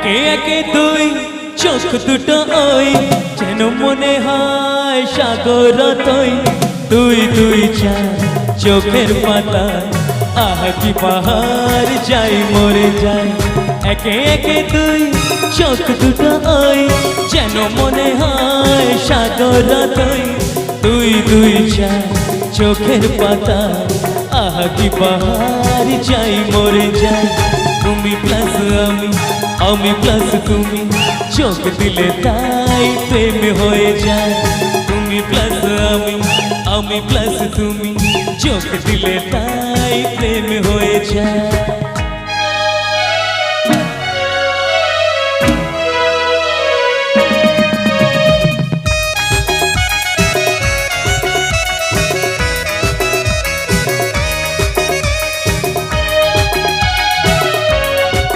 একে একে দুই চোখ দুটো ওই যেন মনে হয় সাগর তৈ দুই দুই চার চোখের পাতায় আহা কি পাহাড় যাই মরে যায় একে একে দুই চোখ দুটো ওই যেন মনে হয় সাগর তৈ দুই দুই চার চোখের পাতায় আহা কি পাহাড় যাই মরে যায় তুমি প্লাস আমি প্লাস তুমি চোখ দিলে তাই প্রেম হয়ে যায় তুমি প্লাস আমি প্লাস তুমি চোখ দিলে তাই প্রেম হয়ে যায়।